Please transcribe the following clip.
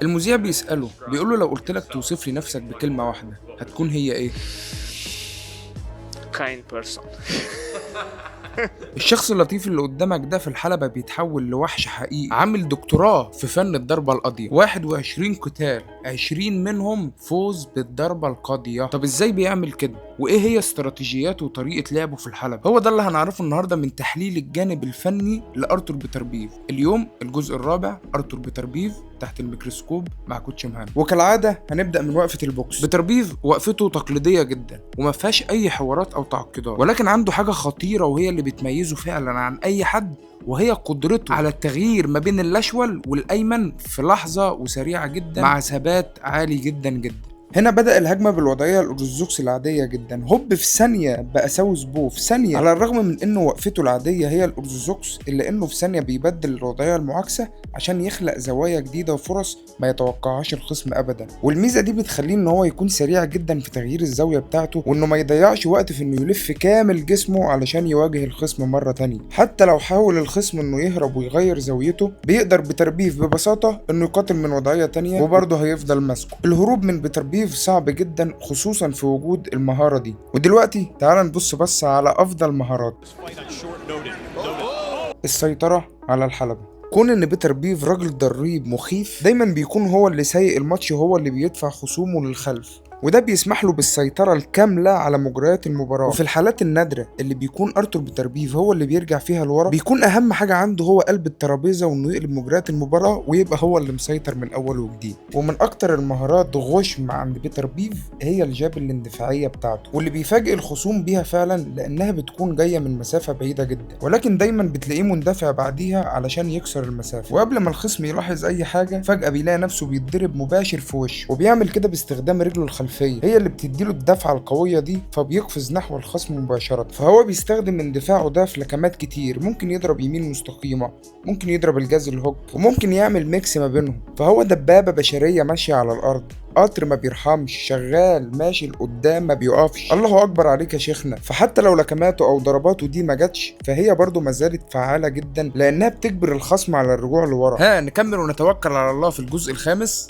المذيع بيسأله بيقول له لو قلت لك توصف لي نفسك بكلمة واحدة هتكون هي ايه؟ kind person. الشخص اللطيف اللي قدامك ده في الحلبة بيتحول لوحش حقيقي عامل دكتوراه في فن الضربة القاضية، 21 قتال 20 منهم فوز بالضربة القاضية. طب ازاي بيعمل كده؟ وايه هي استراتيجياته وطريقة لعبه في الحلبة؟ هو ده اللي هنعرفه النهاردة من تحليل الجانب الفني لأرتور بيتربيف. اليوم الجزء الرابع، أرتور بيتربيف تحت الميكروسكوب مع كوتش مهان. وكالعادة هنبدأ من وقفة البوكس. بيتربيف وقفته تقليدية جدا وما فيهاش أي حوارات أو تعقيدات، ولكن عنده حاجة خطيرة وهي اللي بتميزه فعلا عن أي حد، وهي قدرته على التغيير ما بين الأشول والأيمن في لحظة وسريعة جدا مع ثبات عالي جدا جدا. هنا بدأ الهجمة بالوضعية الأرثوذكس العادية جدا، هوب في ثانية بقى ساوث بو في ثانية. على الرغم من إنه وقفته العادية هي الأرثوذكس إلا إنه في ثانية بيبدل الوضعية المعاكسة عشان يخلق زوايا جديدة وفرص ما يتوقعهاش الخصم أبدا. والميزة دي بتخليه إن هو يكون سريع جدا في تغيير الزاوية بتاعته، وإنه ما يضيعش وقت في إنه يلف كامل جسمه علشان يواجه الخصم مرة تانية. حتى لو حاول الخصم إنه يهرب ويغير زاويته بيقدر بيتربيف ببساطة إنه يقاتل من وضعية تانية وبرضه هيفضل ماسكه. الهروب من بيتربيف صعب جدا خصوصا في وجود المهارة دي. ودلوقتي تعال نبص بس على أفضل مهارات السيطرة على الحلبة. كون ان بيتر بيف راجل ضريب مخيف دايما بيكون هو اللي سايق الماتش وهو اللي بيدفع خصومه للخلف، وده بيسمح له بالسيطرة الكاملة على مجريات المباراة. وفي الحالات النادرة اللي بيكون أرتور بيتر بيف هو اللي بيرجع فيها لورا بيكون أهم حاجة عنده هو قلب الترابيزة وإنه يقلب مجريات المباراة ويبقى هو اللي مسيطر من أول وجديد. ومن أكتر المهارات غشم عند بيتر بيف هي الجاب الاندفاعية بتاعته، واللي بيفاجئ الخصوم بيها فعلا لأنها بتكون جاية من مسافة بعيدة جدا، ولكن دايما بتلاقيه مندفع بعديها علشان يكسر المسافة. وقبل ما الخصم يلاحظ أي حاجة فجأة بيلاقي نفسه بيتضرب مباشر في وشه، وبيعمل كده باستخدام رجله الخلفية هي اللي بتديله الدفعة القوية دي، فبيقفز نحو الخصم مباشرة. فهو بيستخدم اندفاعه ده في لكمات كتير، ممكن يضرب يمين مستقيمة، ممكن يضرب الجاز الهوك، وممكن يعمل ميكس ما بينهم. فهو دبابة بشرية ماشية على الأرض، قطر ما بيرحمش، شغال ماشي لقدام ما بيقفش. الله اكبر عليك يا شيخنا. فحتى لو لكماته او ضرباته دي ما جاتش فهي برضه ما زالت فعالة جدا لانها بتجبر الخصم على الرجوع لورا. ها نكمل ونتوكل على الله في الجزء الخامس.